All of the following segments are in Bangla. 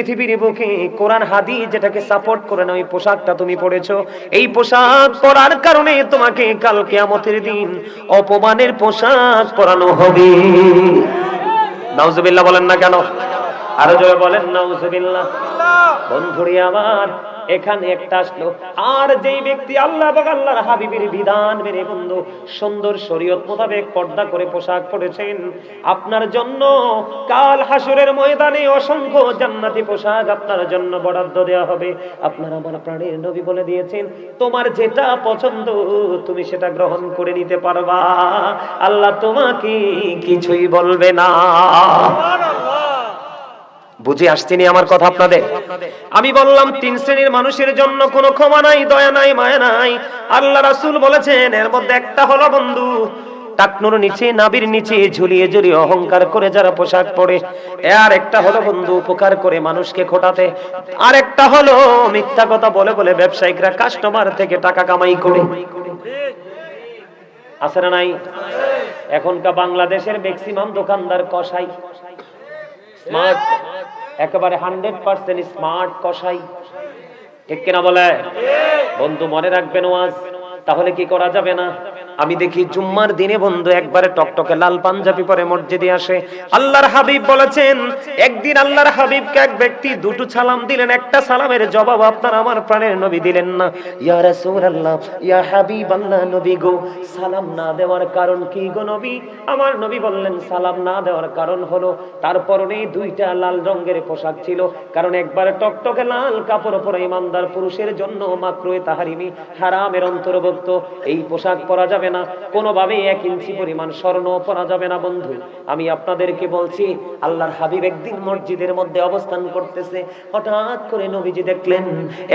পৃথিবীর বুকে কোরআন হাদিস যেটাকে সাপোর্ট করে না ওই পোশাকটা তুমি পরেছো, এই পোশাক পরার কারণে তোমাকে কাল কিয়ামতের দিন অপমানের পোশাক পরানো হবে। নাউজুবিল্লাহ বলেন না কেন? আরো জোরে বলেন নাউজুবিল্লাহ। বন্ধুরে আমার, এখানে একটা আসলো, আর যেই ব্যক্তি আল্লাহ এবং আল্লাহর হাবিবের বিধান মেনে বন্ধু সুন্দর শরীয়ত মোতাবেক পর্দা করে পোশাক পরেছেন, আপনার জন্য কাল হাসরের ময়দানে অসংখ্য জান্নাতি পোশাক আপনার জন্য বরাদ্দ দেওয়া হবে। আপনার আমার প্রাণের নবী বলে দিয়েছেন, তোমার যেটা পছন্দ তুমি সেটা গ্রহণ করে নিতে পারবা, আল্লাহ তোমাকে কিছুই বলবে না। বুঝে আসছেনি আমার কথা আপনাদের? আমি বললাম 3 শ্রেণীর মানুষের জন্য কোনো ক্ষমা নাই, দয়া নাই, মায়া নাই। আল্লাহ রাসূল বলেছেন এর মধ্যে একটা হলো বন্ধু টাকনুর নিচে নাভির নিচে ঝুলিয়ে ঝুলিয়ে অহংকার করে যারা পোশাক পরে, আর একটা হলো বন্ধু উপকার করে মানুষকে খোটাতে, আর একটা হলো মিথ্যা কথা বলে বলে ব্যবসায়িকরা কাস্টমার থেকে টাকা কামাই করে। আছে না নাই? এখনকার বাংলাদেশের ম্যাক্সিমাম দোকানদার কসাই, স্মার্ট, একেবারে 100% স্মার্ট কসাই, ঠিক কিনা বলে? বন্ধু মনে রাখবেন ওয়াজ, তাহলে কি করা যাবে না? আমি দেখি জুম্মার দিনে বন্ধু একবারে টকটকে লাল পাঞ্জাবি পরে মসজিদে আসে। আল্লাহর হাবিব বলেছেন একদিন আল্লাহর হাবিবকে এক ব্যক্তি দুটো সালাম দিলেন, একটা সালামের জবাব আপনার আমার প্রাণের নবী দিলেন না। ইয়া রাসূলুল্লাহ, ইয়া হাবিবাল্লাহ, নবী গো সালাম না দেওয়ার কারণ কি গো নবী? আমার নবী বললেন সালাম না দেওয়ার কারণ হলো তার পরনে 2টা লাল রঙের পোশাক ছিল, কারণ একবারে টকটকে লাল কাপড় পরা ইমানদার পুরুষের জন্য মাকরুহে তাহরিমি হারামের অন্তর্ভুক্ত, এই পোশাক পরা যাবে না, কোনোভাবে 1 ইঞ্চি পরিমাণ স্বর্ণ পরা যাবে না। বন্ধু আমি আপনাদেরকে বলছি, আল্লাহর হাবিব একদিন মসজিদের মধ্যে অবস্থান করতেছে, হঠাৎ করে নবীজি দেখলেন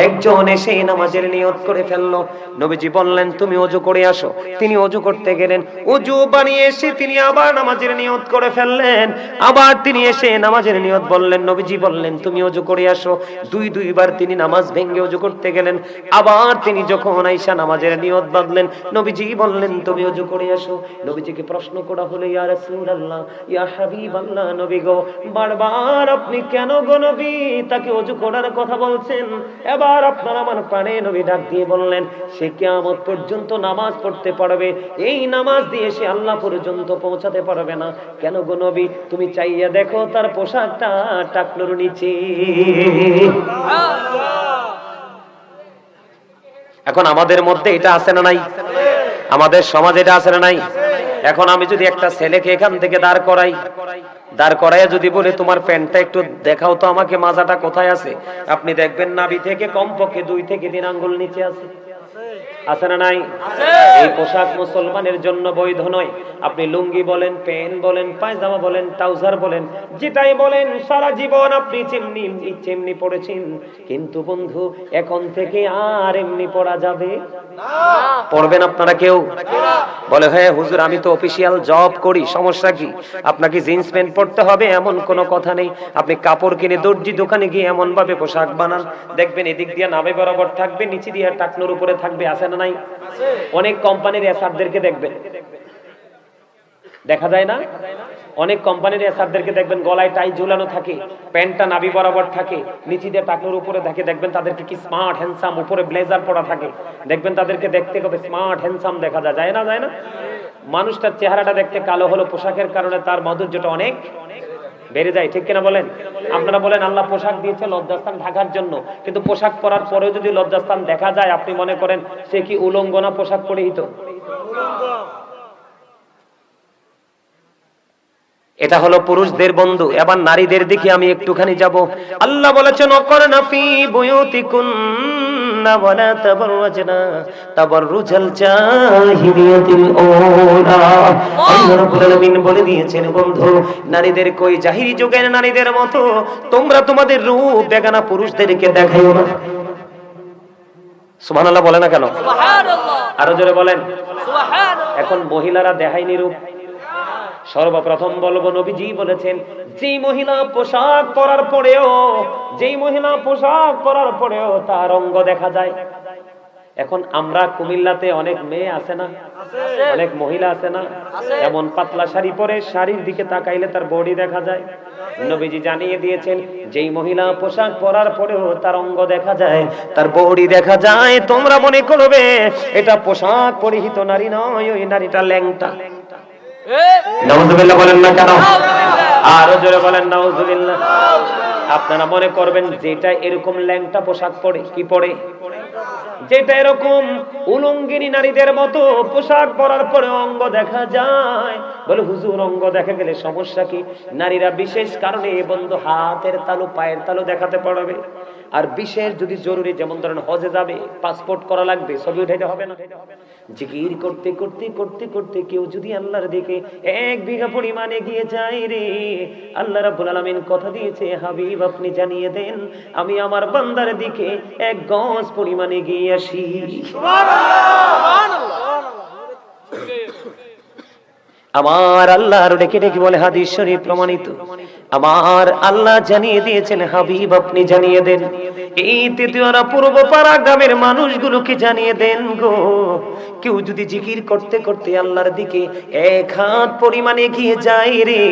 একজন এসে নামাজের নিয়ত করে ফেললো। নবীজি বললেন তুমি ওযু করে আসো। তিনি ওযু করতে গেলেন, ওযু বানিয়ে এসে তিনি আবার নামাজের নিয়ত করে ফেললেন, আবার তিনি এসে নামাজের নিয়ত বললেন, নবীজি বললেন তুমি ওযু করে আসো। দুইবার তিনি নামাজ ভেঙে ওযু করতে গেলেন, আবার তিনি যখন আয়েশা নামাজের নিয়ত বাঁধলেন, নবীজি বললেন তুমি ওযু করে আসো। নবীজিকে প্রশ্ন করা হলো ইয়া রাসূলুল্লাহ, ইয়া হাবিবাল্লাহ, নবী গো বারবার আপনি কেন গো নবী তাকে ওযু করার কথা বলছেন? এবার আপনার আমার প্রাণে নবী ডাক দিয়ে বললেন সে কিয়ামত পর্যন্ত নামাজ পড়তে পারবে, এই নামাজ দিয়ে সে আল্লাহ পর্যন্ত পৌঁছাতে পারবে না। কেন গো নবী? তুমি চাইয়া দেখো তার পোশাকটা টাকনুর নিচে। এখন আমাদের মধ্যে এটা আছে না নাই? আমাদের সমাজে এটা আছে না নাই? এখন আমি যদি একটা ছেলেকে এখান থেকে দাঁড় করাইয়া যদি বলে তোমার প্যান্টটা একটু দেখাও তো আমাকে, মাজাটা কোথায় আছে, আপনি দেখবেন নাভি থেকে কমপক্ষে 2 থেকে 3 আঙ্গুল নিচে আছে। আছে না নাই? এই পোশাক মুসলমানের জন্য বৈধ নয়। আপনি লুঙ্গি বলেন, প্যান্ট বলেন, পায়জামা বলেন, ট্রাউজার বলেন, যেটাই বলেন সারা জীবন আপনি এমনি পড়েছেন, কিন্তু বন্ধু এখন থেকে আর এমনি পড়া যাবে না। পড়বেন আপনারা কেউ? বলে হ্যাঁ হুজুর আমি তো অফিশিয়াল জব করি, সমস্যা কি? আপনাকে জিন্স প্যান্ট পরতে হবে এমন কোনো কথা নেই। আপনি কাপড় কিনে দর্জি দোকানে গিয়ে এমন ভাবে পোশাক বানান, দেখবেন এদিক দিয়ে নাভি বরাবর থাকবে, নিচে দিয়ে টাকনুর উপরে থাকবে। আছে না নাই? অনেক কোম্পানির এসআরদেরকে দেখবেন, দেখা যায় না? অনেক কোম্পানির এসআরদেরকে দেখবেন গলায় টাই ঝুলানো থাকে, প্যান্টটা নাভি বরাবর থাকে, নিচে দিয়ে টাকনুর উপরে থাকে, দেখবেন তাদেরকে কি স্মার্ট হ্যান্ডসাম, উপরে ব্লেজার পরা থাকে, দেখবেন তাদেরকে দেখতে কবে স্মার্ট হ্যান্ডসাম দেখা যায়। যায় না? যায় না? মানুষটার চেহারাটা দেখতে কালো হলো পোশাকের কারণে তার মাধুর্যটা অনেক বেড়ে যায়, ঠিক কিনা বলেন? আপনারা বলেন আল্লাহ পোশাক দিয়েছে লজ্জাস্থান ঢাকার জন্য, কিন্তু পোশাক পরার পরেও যদি লজ্জাস্থান দেখা যায়, আপনি মনে করেন সে কি উলঙ্গ না পোশাক পরিহিত? এটা হলো পুরুষদের বন্ধু। এবার নারীদের দিকে আমি একটুখানি যাব। আল্লাহ বলেছেন অকরনা ফি বুয়ুতিকুন্না ওয়ালা তাবাররাজনা তাবাররুজাল জাহিলিয়াতিল আউলা। আল্লাহ রাব্বুল আলামিন বলে দিয়েছেন বন্ধু নারীদের কই জাহিলি যুগের নারীদের মতো তোমরা তোমাদের রূপ বেগানা পুরুষদেরকে দেখাইও না। সুবহানাল্লাহ বলে না কেন? সুবহানাল্লাহ। আরো জোরে বলেন সুবহানাল্লাহ। এখন মহিলারা দেখায়নি রূপ। সর্বপ্রথম বলবো নবীজি বলেছেন যেই মহিলা পোশাক পরার পরেও তার অঙ্গ দেখা যায়। এখন আমরা কুমিল্লাতে অনেক মেয়ে আছে না, অনেক মহিলা আছে না, এমন পাতলা শাড়ি পরে শাড়ির দিকে তাকাইলে তার বডি দেখা যায়। নবীজি জানিয়ে দিয়েছেন যেই মহিলা পোশাক পরার পরেও তার অঙ্গ দেখা যায়, তার বডি দেখা যায়, তোমরা মনে করবে এটা পোশাক পরিহিত নারী নয়, ওই নারীটা ল্যাংটা। নাউজুবিল্লাহ বলেন না কেন? আরো জোরে বলেন নাউজুবিল্লাহ। আপনারা মনে করবেন যেটা এরকম ল্যাংটা পোশাক পরে, কি পরে? যেটা এরকম উলঙ্গিনী নারীদের মতো পোশাক পরার পরে অঙ্গ দেখা যায়, বলে হুজুর অঙ্গ দেখা গেলে সমস্যা কি? নারীরা বিশেষ কারণে বন্ধু হাতের তালু পায়ের তালু দেখাতে পারবে, আর বিশেষ যদি জরুরি, যেমন ধরেন হজে যাবে, পাসপোর্ট করা লাগবে, ছবি উঠাইতে হবে না? জিকির করতে করতে করতে করতে কেউ যদি আল্লাহর দিকে 1 বিঘা পরিমাণে গিয়ে যায় রে, আল্লাহ রাব্বুল আলামিন কথা দিয়েছে, হাবিব আপনি জানিয়ে দেন আমি আমার বান্দার দিকে 1 গজ পরিমাণে গিয়ে আসি। আমার আল্লাহর ডেকে ডেকে বলে, হাদিস শরীফ প্রমাণিত, আমার আল্লাহ জানিয়ে দিয়েছেন, হাবিব আপনি জানিয়ে দেন এই তেতুয়ারা পূর্ব পাড়া গ্রামের মানুষগুলোকে জানিয়ে দেন গো, কেউ যদি জিকির করতে করতে আল্লাহর দিকে 1 হাত পরিমাণে গিয়ে যায় রে,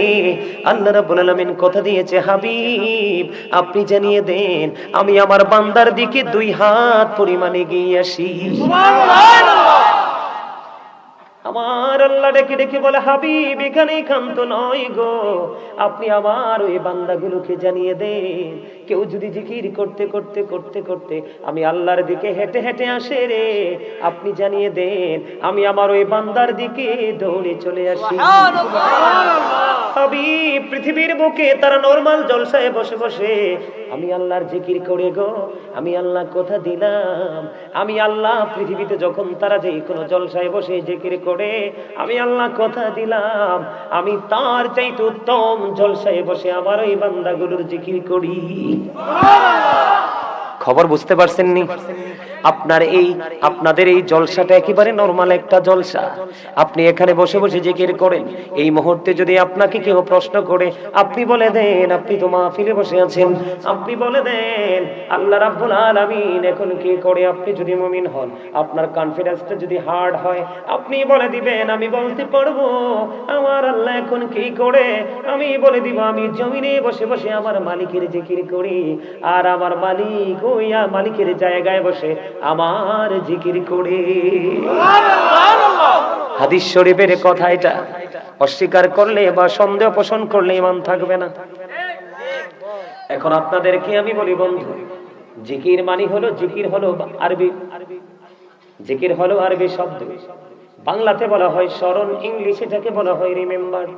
আল্লাহ রাব্বুল আলামিন কথা দিয়েছে, হাবিব আপনি জানিয়ে দেন আমি আমার বান্দার দিকে 2 হাত পরিমাণে গিয়ে আসি। সুবহানাল্লাহ। আমার আল্লাহ ডেকে ডেকে বলে, হাবিব এখানেই ক্ষান্ত নয় গো, আপনি আমার ওই বান্দাগুলোকে জানিয়ে দেন কেউ যদি জিকির করতে করতে করতে করতে আমি আল্লাহর দিকে হেঁটে হেঁটে আসে রে, আপনি জানিয়ে দেন আমি আমার ওই বান্দার দিকে দৌড়ে চলে আসি। হাবিব পৃথিবীর বুকে তারা নরমাল জলসায় বসে বসে আমি আল্লাহর জিকির করে গো, আমি আল্লাহ কথা দিলাম, আমি আল্লাহ পৃথিবীতে যখন তারা যে কোনো জলসায় বসে জিকির করে, আমি আল্লাহ কথা দিলাম আমি তার চাইতে উত্তম জলসায় বসে আমার ওই বান্দাগুলোর জিকির করি। খবর বুঝতে পারছেন নি? আপনাদের এই জলসাটা একেবারে নরমাল একটা জলসা। আপনি এখানে বসে বসে জিকির করেন, এই মুহূর্তে যদি আপনাকে কেউ প্রশ্ন করে, আপনি বলে দেন আপনি তো মাহফিলে বসে আছেন, আপনি বলে দেন আল্লাহ রাব্বুল আলামিন এখন কি করে। আপনি যদি মুমিন হন, আপনার কনফিডেন্সটা যদি হার্ড হয়, আপনি বলে দিবেন আমি বলতে পারবো আমার আল্লাহ এখন কি করে। আমি বলে দিব আমি জমিনে বসে বসে আমার মালিকের জিকির করি, আর আমার মালিক ওই মালিকের জায়গায় বসে আমার জিকির করে। হাদিস শরীফের কথা এটা, অস্বীকার করলে বা সন্দেহ পোষণ করলে ঈমান থাকবে না। এখন আপনাদেরকে আমি বলি বন্ধু, জিকির মানে হলো, জিকির হলো আরবি, জিকির হলো আরবি শব্দ, বাংলাতে বলা হয় স্মরণ, ইংলিশে এটাকে বলা হয় রিমেম্বার।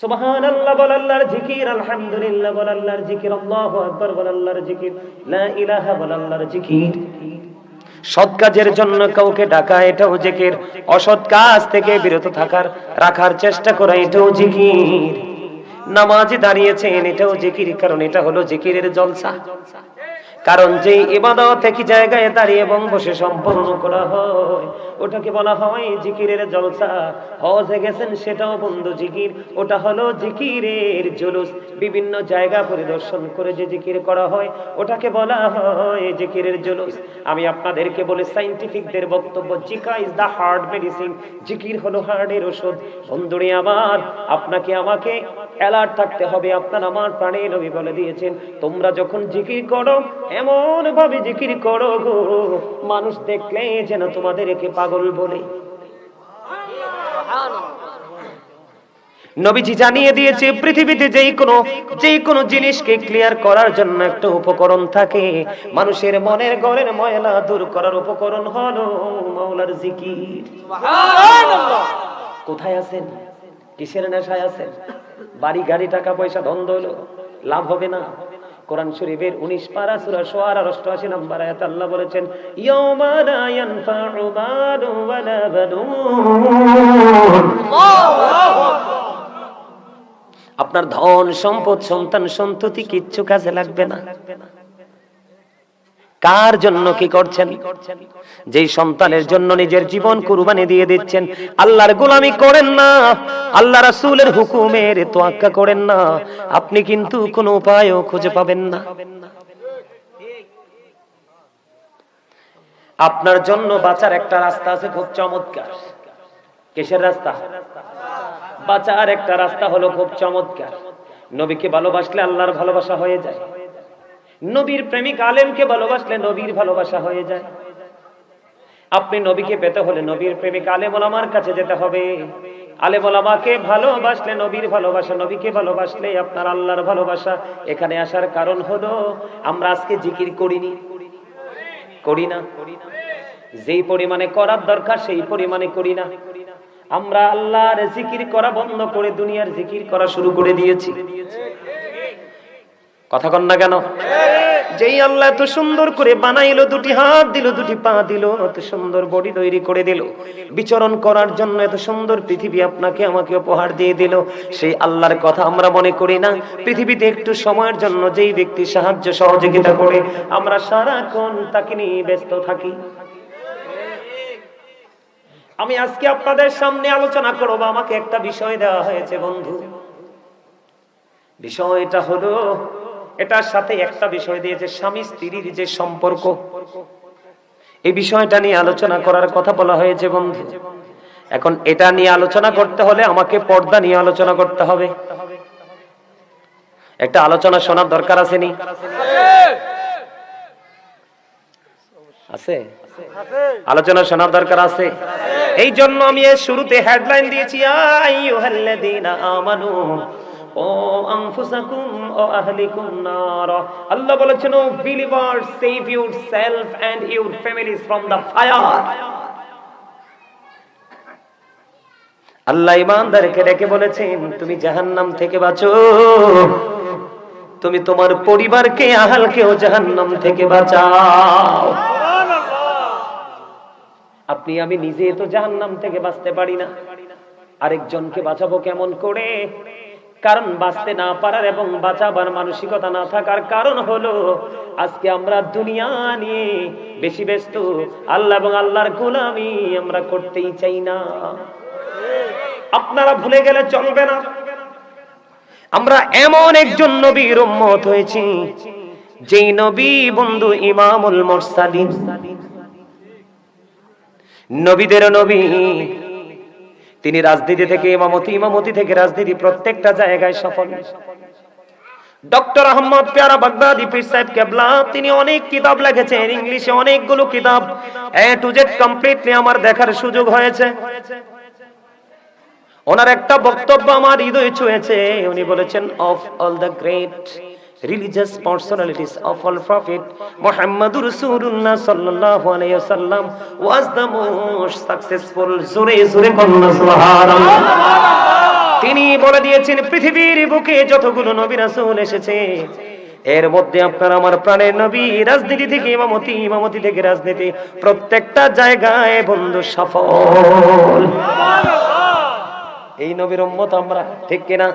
সুবহানাল্লাহ বল আল্লাহর জিকির, আলহামদুলিল্লাহ বল আল্লাহর জিকির, আল্লাহু আকবার বল আল্লাহর জিকির, লা ইলাহা বল আল্লাহর জিকির। সৎ কাজের জন্য কাউকে ডাকা এটাও জিকির, অসৎ কাজ থেকে বিরত রাখার চেষ্টা করা এটাও জিকির। নামাজে দাঁড়িয়েছেন এটাও জিকির, কারণ এটা হলো জিকিরের জলসা। কারণ যে ইবাদত একই জায়গায় দাঁড়িয়ে এবং বসে সম্পন্ন করা হয় ওটাকে বলা হয় জিকিরের জলসা। হজে গেছেন সেটাও বন্ধু জিকির, ওটা হলো জিকিরের জুলুস। বিভিন্ন জায়গা পরিদর্শন করে যে জিকির করা হয় ওটাকে বলা হয় জিকিরের জুলুস। আমি আপনাদেরকে বলে, সায়েন্টিফিকদের বক্তব্য, জিকা ইজ দা হার্ট মেডিসিন, জিকির হলো হার্টের ওষুধ। বন্ধুরে আমার, আপনাকে আমাকে অ্যালার্ট থাকতে হবে। আপনার আমার প্রাণের নবী বলে দিয়েছেন, তোমরা যখন জিকির করো এমন ভাবে জিকির করো গো, মানুষ দেখলে যেন তোমাদেরকে পাগল বলে। নবীজি জানিয়ে দিয়েছে পৃথিবীতে যেই কোনো জিনিসকে ক্লিয়ার করার জন্য একটা উপকরণ থাকে, মানুষের মনের ঘরের ময়লা দূর করার উপকরণ হলো মাওলার জিকির। সুবহানাল্লাহ। কোথায় আছেন? কিসের নেশায় আছেন? বাড়ি গাড়ি টাকা পয়সা ধন দৌলত লাভ হবে না। কোরআন শরীফের 19 পারা সূরা শুআরা 88 নম্বর আয়াতে আল্লাহ বলেছেন, ইয়াউমা লা ইয়ানফাউ মালু ওয়ালা বানুন। আপনার ধন সম্পদ সন্তান সন্ততি কিচ্ছু কাজে লাগবে না। কার জন্য কি করছেন? যেই সন্তানের জন্য নিজের জীবন কুরবানি দিয়ে দিচ্ছেন, আল্লাহর গোলামি করেন না, আল্লাহ রাসূলের হুকুমের তোয়াক্কা করেন না, আপনি কিন্তু কোনো উপায়ও খুঁজে পাবেন না। আপনার জন্য বাঁচার একটা রাস্তা আছে খুব চমৎকার। কিসের রাস্তা? বাঁচার একটা রাস্তা হলো খুব চমৎকার। নবীকে ভালোবাসলে আল্লাহর ভালোবাসা হয়ে যায়, নবীর প্রেমিক আলেমকে ভালোবাসলে নবীর ভালোবাসা হয়ে যায়। আপনি নবীকে পেতে হলে নবীর প্রেমিক আলেম ওলামার কাছে যেতে হবে। আলেম ওলামাকে ভালোবাসলে নবীর ভালোবাসা, নবীকে ভালোবাসলে আপনার আল্লাহর ভালোবাসা। এখানে আসার কারণ হলো আমরা আজকে জিকির করিনি, করি না, যেই পরিমাণে করার দরকার সেই পরিমাণে করি না। আমরা আল্লাহর জিকির করা বন্ধ করে দুনিয়ার জিকির করা শুরু করে দিয়েছি। কথা কন না কেন? যেই আল্লাহ এত সুন্দর করে বানাইলো, দুটি হাত দিল, দুটি পা দিল, এত সুন্দর বডি তৈরি করে দিল, বিচরণ করার জন্য এত সুন্দর পৃথিবী আপনাকে আমাকে উপহার দিয়ে দিল, সেই আল্লাহর কথা আমরা মনে করি না। পৃথিবীতে একটু সময়ের জন্য যেই ব্যক্তি সাহায্য সহযোগিতা করে আমরা সারাক্ষণ তাকে নিয়ে ব্যস্ত থাকি। আমি আজকে আপনাদের সামনে আলোচনা করব, আমাকে একটা বিষয় দেওয়া হয়েছে বন্ধু। বিষয়টা হলো, এটার সাথে একটা বিষয় দিয়েছে স্বামী স্ত্রীর যে সম্পর্ক, এই বিষয়টা নিয়ে আলোচনা করার কথা বলা হয়েছে বন্ধু। এখন এটা নিয়ে আলোচনা করতে হলে আমাকে পর্দা নিয়ে আলোচনা করতে হবে। একটা আলোচনা শোনার দরকার আছে নি? আছে? আলোচনা শোনার দরকার আছে। এই জন্য আমি এর শুরুতে হেডলাইন দিয়েছি, আইয়ুহাল্লাযীনা আমানু ও আনফুসাকুম ও আহলিকুম নার। আল্লাহ বলেছেন, O believers, save yourself and your families from the fire. Allah ঈমানদারকে ডেকে বলেছেন, তুমি জাহান্নাম থেকে বাঁচো, তুমি তোমার পরিবারকে, আহলকেও জাহান্নাম থেকে বাঁচাও। আপনি আমি নিজে তো জাহান্নাম থেকে বাঁচতে পারি না, আরেকজনকে বাঁচাবো কেমন করে? কারণ বাঁচতে না পারার এবং বাঁচাবার মানসিকতা না থাকার কারণ হলো আজকে আমরা দুনিয়া নিয়ে বেশি ব্যস্ত, আল্লাহ এবং আল্লাহর গোলামি আমরা করতেই চাই না। আপনারা ভুলে গেলে চলবে না, আমরা এমন একজন নবীর উম্মত হয়েছি যেই নবী বন্ধু ইমামুল মুরসালিন, নবীদের নবী। তিনি রাজনীতি থেকে ইমামতি, ইমামতি থেকে রাজনীতি, প্রত্যেকটা জায়গায় সফল। ডক্টর আহমদ পেয়ারা বাগদাদি পীর সাহেব কেবলা, তিনি অনেক কিতাব লিখেছেন, ইংলিশে অনেকগুলো কিতাব, এ টু জেড কমপ্লিটলি আমার দেখার সুযোগ হয়েছে। ওনার একটা বক্তব্য আমার হৃদয় ছুঁয়েছে। উনি বলেছেন, of all the great religious personalities of all prophet Muhammadur Rasulullah sallallahu alayhi wasallam was the most successful. জোরে জোরে কন্যা সুবহানাল্লাহ। তিনি বলে দিয়েছেন, পৃথিবীর বুকে যতগুলো নবী রাসূল এসেছে এর মধ্যে আপনার আমার প্রাণের নবী রাজনীতি থেকে ইমামতি, ইমামতি থেকে রাজনীতি, প্রত্যেকটা জায়গায় বন্ধু সফল। এই নবীর উম্মত আমরা, ঠিক কিনা?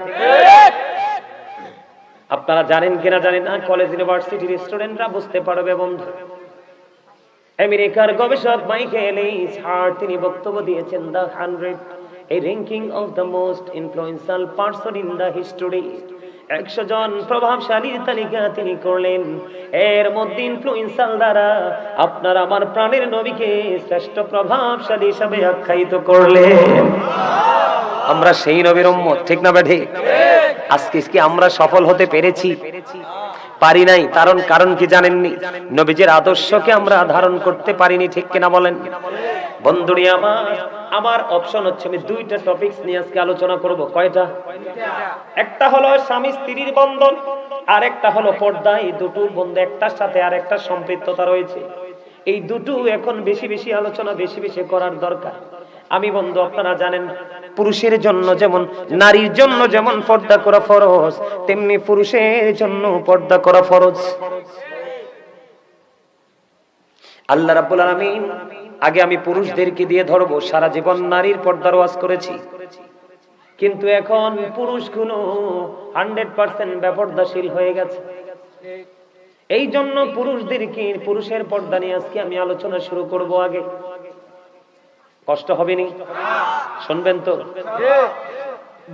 আপনারা জানেন কিনা জানেন না, কলেজ ইউনিভার্সিটির স্টুডেন্টরা বুঝতে পারবে বন্ধু। আমেরিকার গবেষক মাইকেল এইচ হার্ট তিনি বক্তব্য দিয়েছেন, the 100 a ranking of the most influential person in the history। 100 জন প্রভাবশালীর তালিকা তিনি করলেন, এর মধ্যে ইনফ্লুয়েন্সাল দ্বারা আপনার আমার প্রাণের নবীকে শ্রেষ্ঠ প্রভাবশালী হিসেবে আখ্যায়িত করলেন। আমরা সেই নবীর উম্মত, ঠিক না বেঠি? আজকে কি আমরা সফল হতে পেরেছি? পারি নাই। কারণ কি জানেননি? নবীজির আদর্শকে আমরা ধারণ করতে পারিনি, ঠিক কিনা বলেন? বন্ধুরা আমার অপশন হচ্ছে, আমি দুইটা টপিকস নিয়ে আজকে আলোচনা করব। কয়টা? একটা হলো স্বামী স্ত্রীর বন্ধন, আর একটা হলো পর্দা। এই দুটোর বন্ধন একটার সাথে আর একটা সম্পৃক্ততা রয়েছে। এই দুটো এখন বেশি বেশি আলোচনা, বেশি বেশি করার দরকার। আমি বন্ধু, আপনারা জানেন পুরুষের জন্য যেমন, নারীর জন্য যেমন পর্দা করা ফরজ, তেমনি পুরুষের জন্য পর্দা করা ফরজ। আল্লাহ রাব্বুল আলামিন, আগে আমি পুরুষদেরকে দিয়ে ধরবো, সারা জীবন নারীর পর্দার ওয়াজ করেছি, কিন্তু এখন পুরুষগুলো 100% বেপর্দাশীল হয়ে গেছে। এই জন্য পুরুষদেরকে, পুরুষের পর্দা নিয়ে আজকে আমি আলোচনা শুরু করব। আগে কষ্ট হবে নি? শুনবেন তো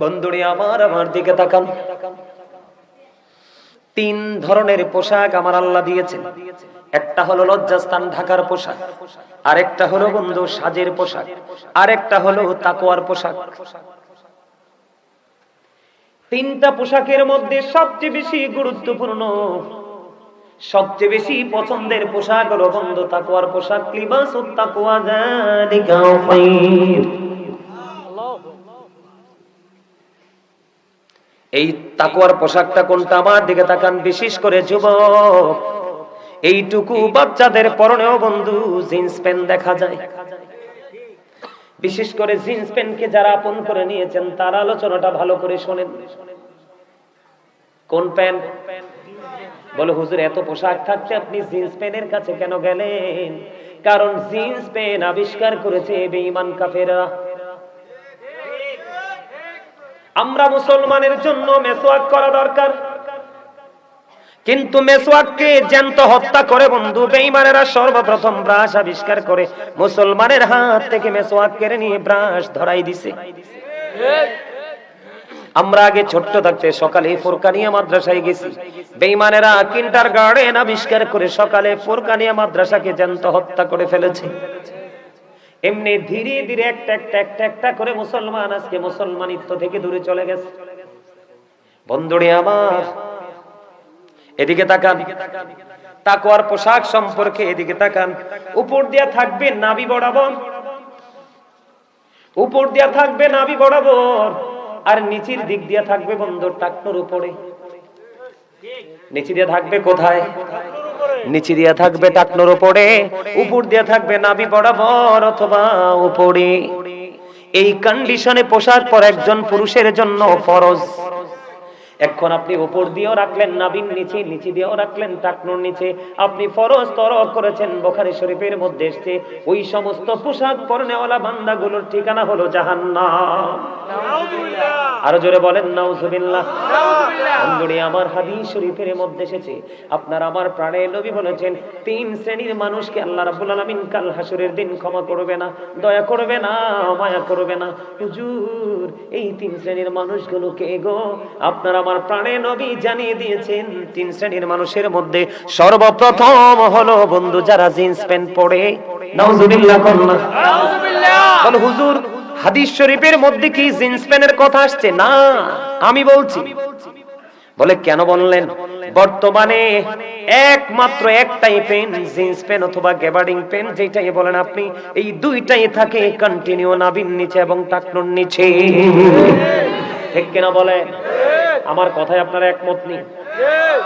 বন্ধুরে আমার দিকে তাকান। 3 ধরনের পোশাক আমার আল্লাহ দিয়েছেন। একটা হলো লজ্জাস্থান ঢাকার পোশাক, আরেকটা হলো বন্ধু সাজের পোশাক, আরেকটা হলো তাকওয়ার পোশাক। তিনটা পোশাকের মধ্যে সবচেয়ে বেশি গুরুত্বপূর্ণ, সবচেয়ে বেশি পছন্দের পোশাক হলো বন্ধু তাকওয়ার পোশাক। লিবাসুত তাকওয়া যালিকা খায়র। এই তাকওয়ার পোশাকটা কোনটা? আমার দিকে তাকান, বিশেষ করে যুবক। এইটুকু বাচ্চাদের পরনেও বন্ধু জিন্স প্যান্ট দেখা যায়। বিশেষ করে জিন্স প্যান্টকে যারা আপন করে নিয়েছেন তার আলোচনাটা ভালো করে শোনেন। কোন প্যান্ট? বলে হুজুর এত পোশাক থাকতে আপনি জিন্স প্যান্টের কাছে কেন গেলেন? কারণ জিন্স প্যান্ট আবিষ্কার করেছে বেঈমান কাফেররা। আমরা মুসলমানের জন্য মেসওয়াক করা দরকার, কিন্তু মেসওয়াককে জ্যান্ত হত্যা করে বন্ধু বেঈমানেরা সর্বপ্রথম ব্রাশ আবিষ্কার করে মুসলমানের হাত থেকে মেসওয়াক কেড়ে নিয়ে ব্রাশ ধরাই দিছে। আমরা আগে ছোট্ট থাকতে সকালে ফুরকানিয়া মাদ্রাসায় গেছি, বেঈমানেরা কিন্ডারগার্টেন আবিষ্কার করে সকালে ফুরকানিয়া মাদ্রাসাকে জ্যান্ত হত্যা করে ফেলেছে। এমনি ধীরে ধীরে একটা করে মুসলমান আজকে মুসলমানিত্ব থেকে দূরে চলে গেছে। বন্ধুরে আমার, এদিকে তাকান, তাকওয়ার পোশাক সম্পর্কে এদিকে তাকান। উপর দিয়া থাকবে নাভি বরাবর, উপর দিয়া থাকবে নাভি বরাবর, আর নিচের দিক দিয়া থাকবে বন্ধু টাকনোর উপরে। নিচে দিয়ে থাকবে কোথায়? নিচে দিয়ে থাকবে টাকনোর উপরে, উপর দিয়ে থাকবে নাভি বরাবর অথবা উপরে। এই কন্ডিশনে পোশাক পরা একজন পুরুষের জন্য ফরজ। এখন আপনি উপর দিয়েও রাখলেন নাভির নিচে, নিচে দিয়েও রাখলেন টাকনোর নিচে, আপনি ফরজ তরক করেছেন। বুখারী শরীফের মধ্যে এসেছে ওই সমস্ত পোশাক পরনেওয়ালা বান্দাগুলোর ঠিকানা হলো জাহান্নাম। আরো জোরে বলেন নাউজুবিল্লাহ। বন্ধুরে আমার, হাদিস শরীফের মধ্যে এসেছে আপনার আমার প্রাণের নবী বলেছেন তিন শ্রেণীর মানুষকে আল্লাহ রাব্বুল আলামিন কাল হাসরের দিন ক্ষমা করবে না, দয়া করবে না, মায়া করবে না। হুজুর এই তিন শ্রেণীর মানুষগুলো কে গো? আপনার আমার প্রাণের নবী জানিয়ে দিয়েছেন তিন শ্রেণীর মানুষের মধ্যে সর্বপ্রথম হলো বন্ধু যারা জিন্স প্যান্ট পরে। নাউজুবিল্লাহ করনা। বল হুজুর হাদিস শরীফের মধ্যে কি জিন্স প্যান্টের কথা আসছে? না, আমি বলছি। বলে কেন বললেন? বর্তমানে একমাত্র একটাই প্যান্ট, জিন্স প্যান্ট অথবা গ্যাবার্ডিং প্যান্ট যেটাই বলেন আপনি, এই দুইটাই থাকে কন্টিনিউ নাভির নিচে এবং টাকনোর নিচে। ঠিক কিনা বলে? আমার কথায় আপনারা একমত নেই?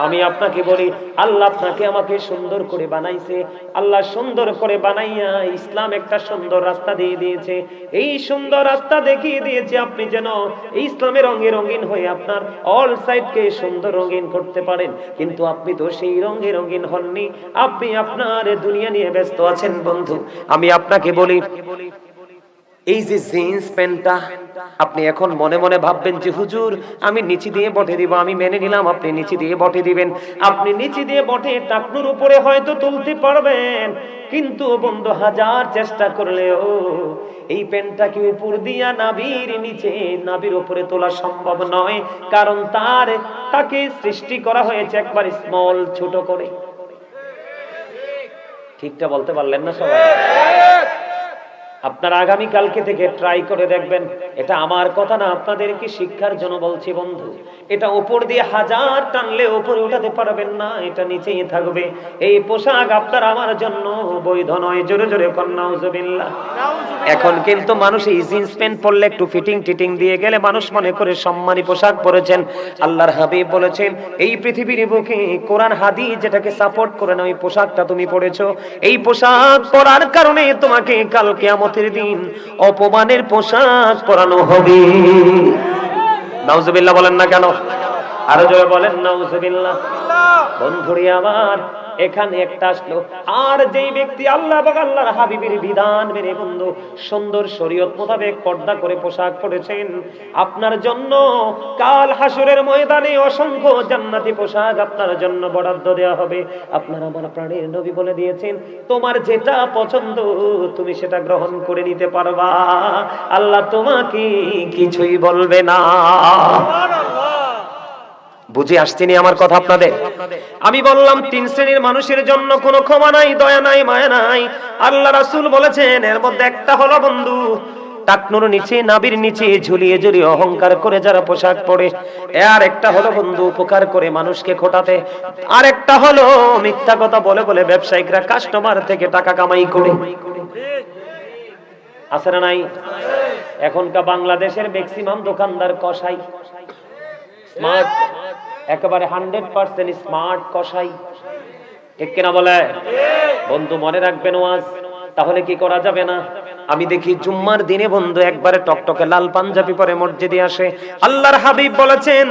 আমি আপনাকে বলি, আল্লাহ আপনাকে আমাকে সুন্দর করে বানাইছে। আল্লাহ সুন্দর করে বানাইয়া ইসলাম একটা সুন্দর রাস্তা দিয়ে দিয়েছে। এই সুন্দর রাস্তা দেখিয়ে দিয়েছে আপনি যেন ইসলামের রঙে রঙিন হয়ে আপনার অল সাইডকে সুন্দর রঙিন করতে পারেন। কিন্তু আপনি তো সেই রঙে রঙিন হননি, আপনি আপনার দুনিয়া নিয়ে ব্যস্ত আছেন। বন্ধু আমি আপনাকে বলি, এই যে জিন্স প্যান্টটা আপনি এখন মনে মনে ভাববেন যে হুজুর আমি নিচে দিয়ে বটে দিব, আমি মেনে নিলাম আপনি নিচে দিয়ে বটে দিবেন। আপনি নিচে দিয়ে বটে টাকনুর উপরে হয়তো তুলতে পারবেন, কিন্তু বন্ধু হাজার চেষ্টা করলেও এই প্যান্টটাকে উপর দিয়া নাভির নিচে নাভির উপরে তোলা সম্ভব নয়। কারণ তাকে সৃষ্টি করা হয়েছে একবার স্মল, ছোট করে। ঠিকটা বলতে পারলেন না সবাই? আপনারা আগামী কালকে থেকে ট্রাই করে দেখবেন। এটা আমার কথা না, আপনাদেরকে শিক্ষার জন্য বলছি বন্ধু। এটা উপর দিয়ে হাজার টানলে উপরে উঠাতে পারবেন না, এটা নিচেই থাকবে। এই পোশাক আপনার আমার জন্য বৈধ নয়। জোরে জোরে নাউজুবিল্লাহ। এখন কিন্তু মানুষ এই জিন্স প্যান্ট পরলে একটু ফিটিং টিটিং দিয়ে গেলে মানুষ মনে করে সম্মানী পোশাক পরেছেন। আল্লাহর হাবিব বলেছেন এই পৃথিবীর বুকে কোরআন হাদিস যেটাকে সাপোর্ট করে না, ওই পোশাকটা তুমি পরেছো। এই পোশাক পরার কারণে তোমাকে কাল কিয়ামতের দিন অপমানের পোশাক পরানো হবে। নাউজুবিল্লাহ বলেন না কেন? আরো জোরে বলেন নাউজুবিল্লাহ। বন্ধুরে আমার, এখানে একটা আসলো, আর যেই ব্যক্তি আল্লাহ এবং আল্লাহর হাবিবের বিধান মেনে বন্ধু সুন্দর শরীয়ত মোতাবেক পর্দা করে পোশাক পরেছেন, আপনার জন্য কাল হাসরের ময়দানে অসংখ্য জান্নাতি পোশাক আপনার জন্য বরাদ্দ দেওয়া হবে। আপনার আমার প্রাণের নবী বলে দিয়েছেন তোমার যেটা পছন্দ তুমি সেটা গ্রহণ করে নিতে পারবা, আল্লাহ তোমাকে কিছুই বলবে না। বুঝে আসছেনি আমার কথা আপনাদের? আমি বললাম তিন শ্রেণীর মানুষের জন্য কোনো ক্ষমা নাই, দয়া নাই, মায়া নাই। আল্লাহ রাসূল বলেছেন এর মধ্যে একটা হলো বন্ধু টাকনুর নিচে নাভির নিচে ঝুলিয়ে ঝুলিয়ে অহংকার করে যারা পোশাক পরে। আর একটা হলো বন্ধু উপকার করে মানুষকে খোটাতে, আর একটা হলো মিথ্যা কথা বলে বলে ব্যবসায়িকরা কাস্টমার থেকে টাকা কামাই করে। আছে না নাই? এখনকার বাংলাদেশের ম্যাক্সিমাম দোকানদার কসাই, স্মার্ট, একেবারে 100% স্মার্ট কসাই। ঠিক কিনা বলে? বন্ধু মনে রাখবেন ওয়াজ, তাহলে কি করা যাবে না? আমি দেখি জুম্মার দিনে বন্ধু একবারে টকটকে লাল পাঞ্জাবি পরে মসজিদে আসে। আল্লাহর হাবিব বলেছেন,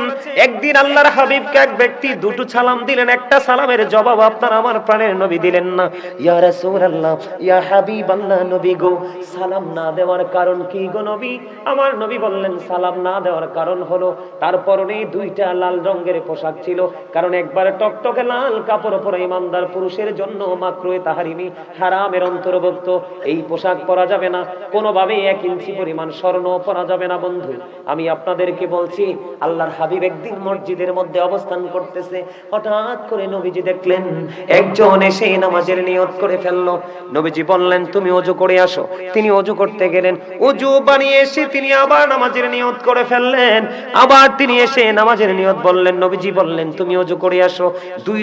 একদিন আল্লাহর হাবিবকে এক ব্যক্তি দুটো সালাম দিলেন, একটা সালামের জবাব আপনার আমার প্রাণের নবী দিলেন না। ইয়া রাসূলুল্লাহ, ইয়া হাবিবাল্লাহ, নবী গো, সালাম না দেওয়ার কারণ কি গো নবী? আমার নবী বললেন, সালাম না দেওয়ার কারণ হলো তার পরনে দুইটা লাল রঙের পোশাক ছিল। কারণ একবারে টকটকে লাল কাপড় পরে ইমানদার পুরুষের জন্য মাকরুহে তাহরিমি, হারামের অন্তর্ভুক্ত। এই পোশাক পরা যাবে না, কোনোভাবেই 1 ইঞ্চি পরিমাণ স্বর্ণ পরা যাবে না। বন্ধু আমি আপনাদেরকে বলছি, আল্লাহর হাবিব একদিন মসজিদের মধ্যে অবস্থান করতেছে, হঠাৎ করে নবীজি দেখলেন একজন এসে নামাজের নিয়ত করে ফেললো। নবীজি বললেন, তুমি ওযু করে আসো। তিনি ওযু করতে গেলেন, ওযু বানিয়ে এসে তিনি আবার নামাজের নিয়ত করে ফেললেন। আবার তিনি এসে নামাজের নিয়ত বললেন, নবীজি বললেন, তুমি ওযু করে আসো।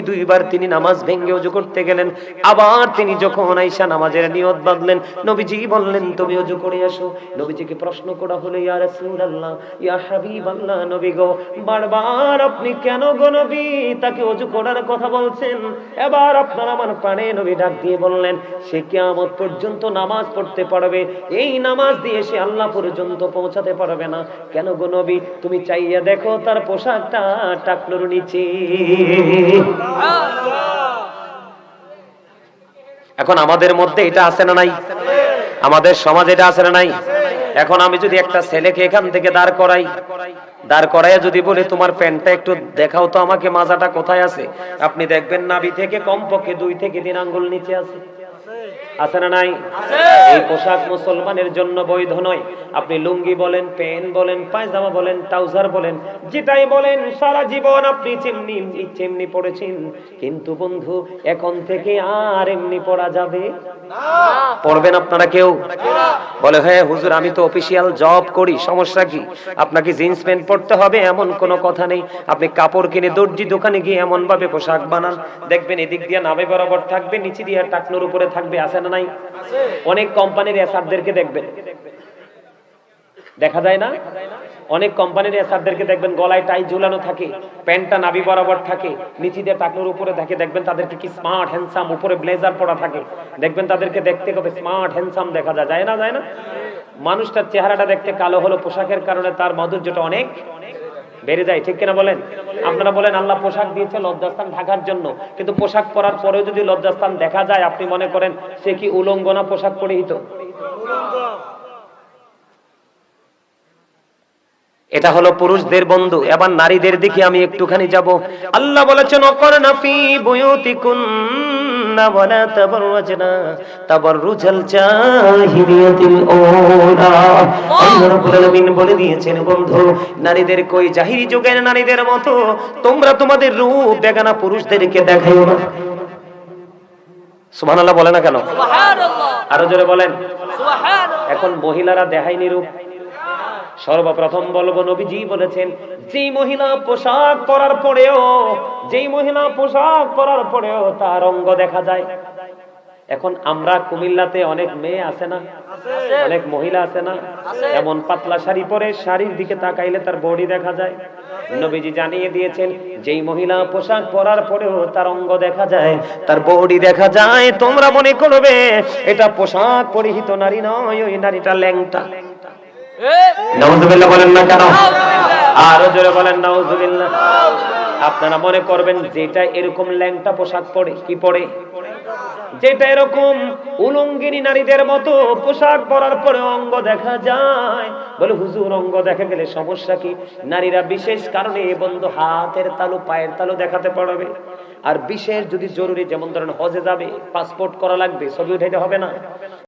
দুইবার তিনি নামাজ ভেঙে ওযু করতে গেলেন। আবার তিনি যখন আয়েশা নামাজের নিয়ত বাঁধলেন, নবীজি বললেন, তুমি ওযু করে আসো। নবীজিকে প্রশ্ন করা হলো, ইয়া রাসূলুল্লাহ, ইয়া হাবিবাল্লাহ, নবী গো, বারবার আপনি কেন গো নবী তাকে ওযু করার কথা বলছেন? এবার আপনার আমার প্রাণে নবী ডাক দিয়ে বললেন, সে কিয়ামত পর্যন্ত নামাজ পড়তে পারবে, এই নামাজ দিয়ে সে আল্লাহ পর্যন্ত পৌঁছাতে পারবে না। কেন গো নবী? তুমি চাইয়া দেখো তার পোশাকটা টাকনুর নিচে। এখন আমাদের মধ্যে এটা আছে না নাই? আমাদের সমাজে এটা আছে না নাই? এখন আমি যদি একটা ছেলেকে এখান থেকে দাঁড় করাইয়া যদি বলি, তোমার প্যান্টটা একটু দেখাও তো আমাকে, মাজাটা কোথায় আছে, আপনি দেখবেন নাভি থেকে কমপক্ষে 2 থেকে 3 আঙ্গুল নিচে আছে। আছে না নাই? এই পোশাক মুসলমানের জন্য বৈধ নয়। আপনি লুঙ্গি বলেন, প্যান্ট বলেন, পায়জামা বলেন, ট্রাউজার বলেন, যেটাই বলেন, সারা জীবন আপনি যেমনি পড়েছেন। কিন্তু বন্ধু এখন থেকে আর এমনি পড়া যাবে না। পড়বেন আপনারা কেউ? বলে, হ্যাঁ হুজুর আমি তো অফিসিয়াল জব করি, সমস্যা কি? আপনাকে জিন্স প্যান্ট পরতে হবে এমন কোনো কথা নেই। আপনি কাপড় কিনে দর্জি দোকানে গিয়ে এমন ভাবে পোশাক বানান, দেখবেন এদিক দিয়ে নাভি বরাবর থাকবে, নিচে দিয়ে টাকনুর উপরে থাকবে। আছে না নাই? অনেক কোম্পানির এসআরদেরকে দেখবেন, দেখা যায় না? অনেক কোম্পানির এসআরদেরকে দেখবেন গলায় টাই ঝুলানো থাকে, প্যান্টটা নাভি বরাবর থাকে, নিচে দিয়ে টাকনুর উপরে থাকে। দেখবেন তাদেরকে কি স্মার্ট হ্যান্ডসাম, উপরে ব্লেজার পরা থাকে। দেখবেন তাদেরকে দেখতে কবে স্মার্ট হ্যান্ডসাম দেখা যায়, যায় না? যায় না? মানুষটার চেহারাটা দেখতে কালো হলো, পোশাকের কারণে তার মাধুর্যটা অনেক বেড়ে যায়। ঠিক কিনা বলেন? আপনারা বলেন আল্লাহ পোশাক দিয়েছে লজ্জাস্থান ঢাকার জন্য, কিন্তু পোশাক পরার পরেও যদি লজ্জাস্থান দেখা যায়, আপনি মনে করেন সে কি উলঙ্গ না পোশাক পরিহিত? এটা হলো পুরুষদের বন্ধু। এবার নারীদের দিকে আমি একটুখানি যাব। আল্লাহ বলেছেন, অকরনা ফি বুয়ুতিকুন্না ওয়ালা তাবাররাজনা তাবাররুজাল জাহিলিয়াতিল ঊলা। আল্লাহ রাব্বুল আলামিন বলে দিয়েছেন, বন্ধু নারীদের কই জাহিলি যুগের নারীদের মতো তোমরা তোমাদের রূপ বেগানা পুরুষদেরকে দেখাইও না। সুবহানাল্লাহ বলে না কেন? সুবহানাল্লাহ। আরো জোরে বলেন সুবহানাল্লাহ। এখন মহিলারা দেখায়নি রূপ। সর্বপ্রথম বলবো, নবীজি বলেছেন, যেই মহিলা পোশাক পরার পরেও তার অঙ্গ দেখা যায়। এখন আমরা কুমিল্লাতে অনেক মেয়ে আছে না, অনেক মহিলা আছে না, এমন পাতলা শাড়ি পরে শাড়ির দিকে তাকাইলে তার বডি দেখা যায়। নবীজি জানিয়ে দিয়েছেন, যেই মহিলা পোশাক পরার পরেও তার অঙ্গ দেখা যায়, তার বডি দেখা যায়, তোমরা মনে করবে এটা পোশাক পরিহিত নারী নয়, ওই নারীটা ল্যাংটা। নাউজুবিল্লাহ বলেন না কেন? আরো জোরে বলেন নাউজুবিল্লাহ। আপনারা মনে করবেন যেটা এরকম ল্যাংটা পোশাক পরে, কি পরে? যেটা এরকম উলঙ্গিনী নারীদের মতো পোশাক পরার পরে অঙ্গ দেখা যায়, বলে হুজুর অঙ্গ দেখা গেলে সমস্যা কি? নারীরা বিশেষ কারণে বন্ধু হাতের তালু, পায়ের তালু দেখাতে পারবে। আর বিশেষ যদি জরুরি, যেমন ধরেন হজে যাবে, পাসপোর্ট করা লাগবে, ছবি উঠাইতে হবে না?